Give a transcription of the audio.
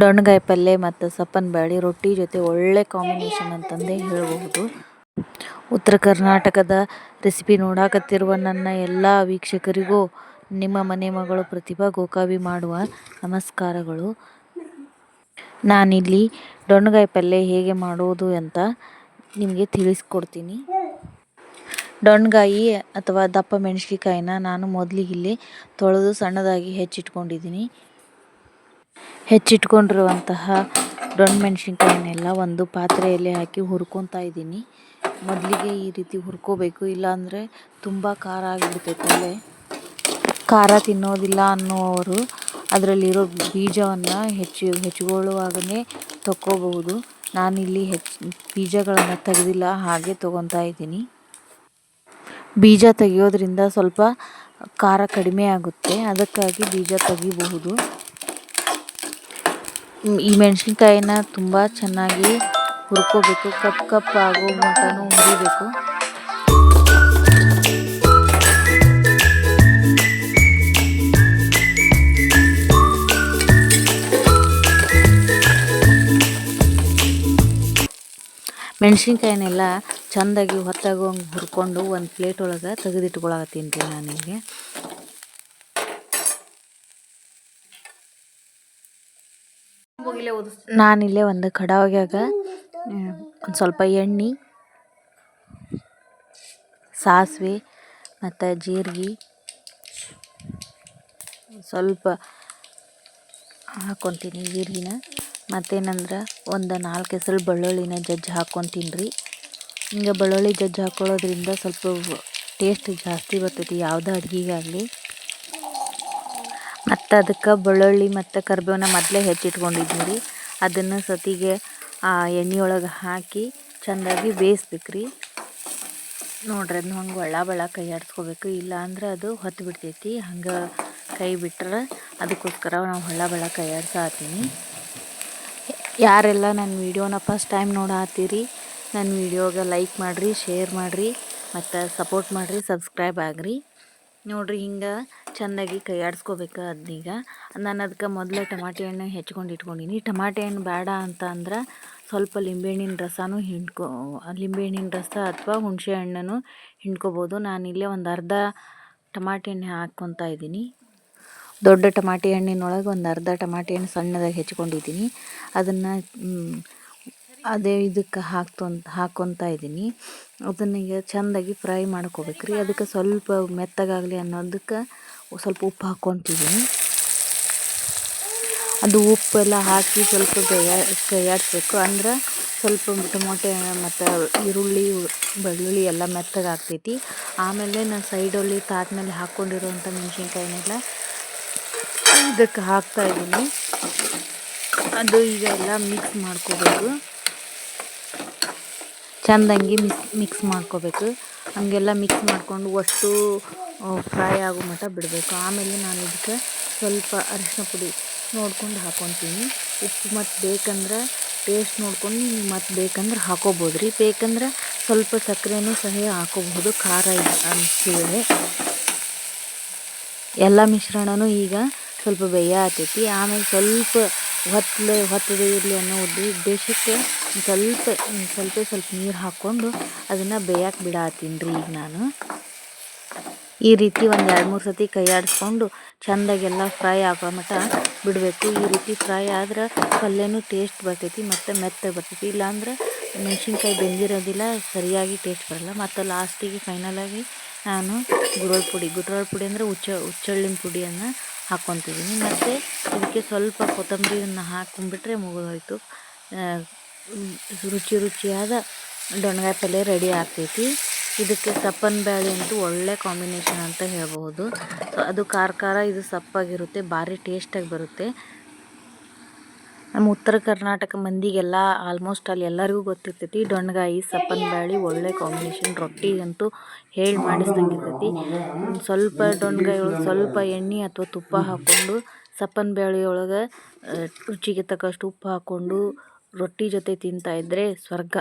ದೊಣ್ಣಗಾಯಿ ಪಲ್ಯ ಮತ್ತು ಸಪ್ಪನ ಬ್ಯಾಳಿ ರೊಟ್ಟಿ ಜೊತೆ ಒಳ್ಳೆ ಕಾಂಬಿನೇಷನ್ ಅಂತಂದೇ ಹೇಳಬಹುದು. ಉತ್ತರ ಕರ್ನಾಟಕದ ರೆಸಿಪಿ ನೋಡಾಕತ್ತಿರುವ ನನ್ನ ಎಲ್ಲ ವೀಕ್ಷಕರಿಗೂ ನಿಮ್ಮ ಮನೆ ಮಗಳು ಪ್ರತಿಭಾ ಗೋಕಾವಿ ಮಾಡುವ ನಮಸ್ಕಾರಗಳು. ನಾನಿಲ್ಲಿ ದೊಣ್ಣಗಾಯಿ ಪಲ್ಯ ಹೇಗೆ ಮಾಡೋದು ಅಂತ ನಿಮಗೆ ತಿಳಿಸ್ಕೊಡ್ತೀನಿ. ದೊಣ್ಣಗಾಯಿ ಅಥವಾ ದಪ್ಪ ಮೆಣಸಿನಕಾಯಿನ ನಾನು ಮೊದಲಿಗೆ ಇಲ್ಲಿ ತೊಳೆದು ಸಣ್ಣದಾಗಿ ಹೆಚ್ಚಿಟ್ಕೊಂಡಿದ್ದೀನಿ. ಹೆಚ್ಚಿಟ್ಕೊಂಡಿರುವಂತಹ ದೊಣ್ಣೆ ಮೆಣಸಿನ್ಕಾಯಿನೆಲ್ಲ ಒಂದು ಪಾತ್ರೆಯಲ್ಲಿ ಹಾಕಿ ಹುರ್ಕೊತಾ ಇದ್ದೀನಿ. ಮೊದಲಿಗೆ ಈ ರೀತಿ ಹುರ್ಕೋಬೇಕು, ಇಲ್ಲಾಂದರೆ ತುಂಬ ಖಾರ ಆಗಿಬಿಡ್ತೈತೆ. ಖಾರ ತಿನ್ನೋದಿಲ್ಲ ಅನ್ನೋವರು ಅದರಲ್ಲಿರೋ ಬೀಜವನ್ನು ಹೆಚ್ಚಿಕೊಳ್ಳುವಾಗಲೇ ತಕ್ಕೋಬಹುದು. ನಾನಿಲ್ಲಿ ಬೀಜಗಳನ್ನು ತೆಗೆದಿಲ್ಲ, ಹಾಗೆ ತೊಗೊತಾ ಇದ್ದೀನಿ. ಬೀಜ ತೆಗೆಯೋದ್ರಿಂದ ಸ್ವಲ್ಪ ಖಾರ ಕಡಿಮೆ ಆಗುತ್ತೆ, ಅದಕ್ಕಾಗಿ ಬೀಜ ತೆಗಿಬಹುದು. ಈ ಮೆಣಸಿನ್ಕಾಯಿನ ತುಂಬ ಚೆನ್ನಾಗಿ ಹುರ್ಕೋಬೇಕು, ಕಪ್ ಆಗೋ ಮಟನೂ ಹುರಿಬೇಕು. ಮೆಣಸಿನ್ಕಾಯಿನೆಲ್ಲ ಚೆಂದಾಗಿ ಹೊತ್ತಾಗೋಂಗೆ ಹುರ್ಕೊಂಡು ಒಂದು ಪ್ಲೇಟ್ ಒಳಗೆ ತೆಗೆದಿಟ್ಕೊಳಕತ್ತೀನಿ ರೀ ನಾನಿಗೆ. ನಾನಿಲ್ಲೇ ಒಂದು ಕಡಾವ್ಯಾಗ ಒಂದು ಸ್ವಲ್ಪ ಎಣ್ಣೆ, ಸಾಸಿವೆ ಮತ್ತು ಜೀರಿಗೆ ಸ್ವಲ್ಪ ಹಾಕ್ಕೊತೀನಿ. ಜೀರಿಗೆನ ಮತ್ತೇನಂದ್ರೆ ಒಂದು 4 ಹೆಸರು ಬೆಳ್ಳುಳ್ಳಿನ ಜಜ್ಜಿ ಹಾಕ್ಕೊತೀನಿ ರೀ. ಹಿಂಗೆ ಬೆಳ್ಳುಳ್ಳಿ ಜಜ್ಜಿ ಹಾಕ್ಕೊಳ್ಳೋದ್ರಿಂದ ಸ್ವಲ್ಪ ಟೇಸ್ಟ್ ಜಾಸ್ತಿ ಬರ್ತೈತಿ ಯಾವುದೇ ಅಡುಗೆಗಾಗಲಿ. ಮತ್ತು ಅದಕ್ಕೆ ಬೆಳ್ಳುಳ್ಳಿ ಮತ್ತು ಕರಿಬೇವನ್ನ ಮೊದಲೇ ಹೆಚ್ಚಿಟ್ಕೊಂಡಿದ್ದೀನಿ ರೀ. ಅದನ್ನು ಸತಿಗೆ ಆ ಎಣ್ಣೆಯೊಳಗೆ ಹಾಕಿ ಚೆಂದಾಗಿ ಬೇಯಿಸ್ಬೇಕು ರೀ. ನೋಡ್ರಿ, ಅದನ್ನ ಹಂಗೆ ಒಳ್ಳ ಕೈ ಆಡಿಸ್ಕೋಬೇಕು, ಇಲ್ಲ ಅಂದ್ರೆ ಅದು ಹೊತ್ತು ಬಿಡ್ತೈತಿ. ಹಂಗೆ ಕೈ ಬಿಟ್ರೆ ಅದಕ್ಕೋಸ್ಕರ ನಾವು ಹೊಳ್ಳ ಕೈ ಆಡ್ಸಾತೀನಿ. ಯಾರೆಲ್ಲ ನನ್ನ ವೀಡಿಯೋನ ಫಸ್ಟ್ ಟೈಮ್ ನೋಡಾತ್ತೀರಿ, ನನ್ನ ವೀಡಿಯೋಗೆ ಲೈಕ್ ಮಾಡಿರಿ, ಶೇರ್ ಮಾಡಿರಿ ಮತ್ತು ಸಪೋರ್ಟ್ ಮಾಡಿರಿ, ಸಬ್ಸ್ಕ್ರೈಬ್ ಆಗಿರಿ. ನೋಡಿರಿ, ಹಿಂಗೆ ಚೆಂದಾಗಿ ಕೈ ಆಡಿಸ್ಕೋಬೇಕು. ಅದನ್ನೀಗ ನಾನು ಅದಕ್ಕೆ ಮೊದಲೇ ಟಮಾಟೆ ಹಣ್ಣು ಹೆಚ್ಕೊಂಡು ಇಟ್ಕೊಂಡಿನಿ. ಟಮಾಟೆ ಹಣ್ಣು ಬೇಡ ಅಂತ ಅಂದ್ರೆ ಸ್ವಲ್ಪ ಲಿಂಬೆಹಣ್ಣಿನ ರಸನೂ ಲಿಂಬೆಹಣ್ಣಿನ ರಸ ಅಥವಾ ಹುಣಸೆ ಹಣ್ಣನ್ನು ಹಿಂಡ್ಕೋಬೋದು. ನಾನಿಲ್ಲೇ ಒಂದು ಅರ್ಧ ಟಮಾಟೆ ಹಣ್ಣು ಹಾಕ್ಕೊತಾ ಇದ್ದೀನಿ. ದೊಡ್ಡ ಟಮಾಟೆ ಹಣ್ಣಿನೊಳಗೆ ಒಂದು ಅರ್ಧ ಟಮಾಟೆ ಹಣ್ಣು ಸಣ್ಣದಾಗಿ ಹೆಚ್ಕೊಂಡಿದ್ದೀನಿ. ಅದನ್ನು ಅದೇ ಇದಕ್ಕೆ ಹಾಕ್ಕೊತಾ ಇದ್ದೀನಿ. ಅದನ್ನೀಗ ಚೆಂದಾಗಿ ಫ್ರೈ ಮಾಡ್ಕೋಬೇಕು ರೀ. ಅದಕ್ಕೆ ಸ್ವಲ್ಪ ಮೆತ್ತಗಾಗಲಿ ಅನ್ನೋದಕ್ಕೆ ಸ್ವಲ್ಪ ಉಪ್ಪು ಹಾಕ್ಕೊತಿದ್ದೀನಿ. ಅದು ಉಪ್ಪೆಲ್ಲ ಹಾಕಿ ಸ್ವಲ್ಪ ಕೈ ಆಡಿಸ್ಬೇಕು, ಅಂದ್ರೆ ಸ್ವಲ್ಪ ಟೊಮೊಟೊ ಮತ್ತು ಈರುಳ್ಳಿ ಬೆಳ್ಳುಳ್ಳಿ ಎಲ್ಲ ಮೆತ್ತಗಾಗ್ತೈತಿ. ಆಮೇಲೆ ನಾನು ಸೈಡಲ್ಲಿ ತಾಟ್ನಲ್ಲಿ ಹಾಕ್ಕೊಂಡಿರೋಂಥ ಮೆಣಸಿನ್ಕಾಯಿನೆಲ್ಲ ಇದಕ್ಕೆ ಹಾಕ್ತಾಯಿದ್ದೀನಿ. ಅದು ಈಗ ಎಲ್ಲ ಮಿಕ್ಸ್ ಮಾಡ್ಕೋಬೇಕು, ಚೆಂದಂಗಿ ಮಿಕ್ಸ್ ಮಾಡ್ಕೋಬೇಕು. ಹಂಗೆಲ್ಲ ಮಿಕ್ಸ್ ಮಾಡಿಕೊಂಡು ಅಷ್ಟು ಫ್ರೈ ಆಗೋ ಮಟ್ಟ ಬಿಡಬೇಕು. ಆಮೇಲೆ ನಾನು ಇದಕ್ಕೆ ಸ್ವಲ್ಪ ಅರಿಶಿನ ಪುಡಿ ನೋಡ್ಕೊಂಡು ಹಾಕ್ಕೊತೀನಿ. ಉಪ್ಪು ಮತ್ತು ಬೇಕಂದ್ರೆ ಟೇಸ್ಟ್ ನೋಡ್ಕೊಂಡು ಮತ್ತು ಬೇಕಂದ್ರೆ ಹಾಕೋಬೋದು ರೀ. ಬೇಕಂದ್ರೆ ಸ್ವಲ್ಪ ಸಕ್ಕರೆನೂ ಸಹ ಹಾಕೋಬಹುದು, ಖಾರ ಅನಿಸಿದರೆ. ಎಲ್ಲ ಮಿಶ್ರಣನೂ ಈಗ ಸ್ವಲ್ಪ ಬೇಯತೈತಿ. ಆಮೇಲೆ ಸ್ವಲ್ಪ ಹೊತ್ತದೇ ಇರಲಿ ಅನ್ನೋ ಉದ್ದೇಶಕ್ಕೆ ಸ್ವಲ್ಪ ನೀರು ಹಾಕ್ಕೊಂಡು ಅದನ್ನು ಬೇಯಕ್ಕೆ ಬಿಡತ್ತೀನಿ ರೀ. ಈಗ ನಾನು ಈ ರೀತಿ ಒಂದು 2-3 ಸತಿ ಕೈ ಆಡಿಸ್ಕೊಂಡು ಚೆಂದಾಗೆಲ್ಲ ಫ್ರೈ ಆಗೋ ಮಟ್ಟ ಬಿಡಬೇಕು. ಈ ರೀತಿ ಫ್ರೈ ಆದ್ರೆ ಪಲ್ಯನೂ ಟೇಸ್ಟ್ ಬರ್ತೈತಿ ಮತ್ತು ಮೆತ್ತಗೆ ಬರ್ತೈತಿ. ಇಲ್ಲಾಂದ್ರೆ ಮೆಣಸಿನ್ಕಾಯಿ ಬೆಂದಿರೋದಿಲ್ಲ, ಸರಿಯಾಗಿ ಟೇಸ್ಟ್ ಬರೋಲ್ಲ. ಮತ್ತು ಲಾಸ್ಟಿಗೆ ಫೈನಲಾಗಿ ನಾನು ಗುಟ್ರೋಳ ಪುಡಿ ಅಂದರೆ ಹುಚ್ಚೆಳ್ಳಿನ ಪುಡಿಯನ್ನು ಹಾಕ್ಕೊತಿದ್ದೀನಿ. ಮತ್ತು ಇದಕ್ಕೆ ಸ್ವಲ್ಪ ಕೊತ್ತಂಬರಿಯನ್ನು ಹಾಕ್ಕೊಂಡ್ಬಿಟ್ರೆ ಮುಗಿದೋಯ್ತು. ರುಚಿಯಾದ ದೊಣ್ಣಗಾಯಿ ಪಲ್ಯ ರೆಡಿ ಆಗ್ತೈತಿ. ಇದಕ್ಕೆ ಸಪ್ಪನ ಬ್ಯಾಳಿ ಅಂತೂ ಒಳ್ಳೆ ಕಾಂಬಿನೇಷನ್ ಅಂತ ಹೇಳ್ಬೋದು. ಅದು ಖಾರ ಇದು ಸಪ್ಪಾಗಿರುತ್ತೆ, ಭಾರಿ ಟೇಸ್ಟಾಗಿ ಬರುತ್ತೆ. ನಮ್ಮ ಉತ್ತರ ಕರ್ನಾಟಕ ಮಂದಿಗೆಲ್ಲ ಆಲ್ಮೋಸ್ಟ್ ಅಲ್ಲಿ ಎಲ್ಲರಿಗೂ ಗೊತ್ತಿರ್ತೈತಿ ದೊಣ್ಣಗಾಯಿ ಸಪ್ಪನ ಬ್ಯಾಳಿ ಒಳ್ಳೆ ಕಾಂಬಿನೇಷನ್. ರೊಟ್ಟಿಗಂತೂ ಹೇಳಿ ಮಾಡಿಸ್ದಂಗಿರ್ತೈತಿ. ಸ್ವಲ್ಪ ದೊಣ್ಣಗಾಯಿ ಒಳಗೆ ಸ್ವಲ್ಪ ಎಣ್ಣೆ ಅಥವಾ ತುಪ್ಪ ಹಾಕ್ಕೊಂಡು ಸಪ್ಪನ ಬ್ಯಾಳಿ ಒಳಗೆ ರುಚಿಗೆ ತಕ್ಕಷ್ಟು ಉಪ್ಪು ಹಾಕ್ಕೊಂಡು ರೊಟ್ಟಿ ಜೊತೆ ತಿಂತಾಯಿದ್ರೆ ಸ್ವರ್ಗ.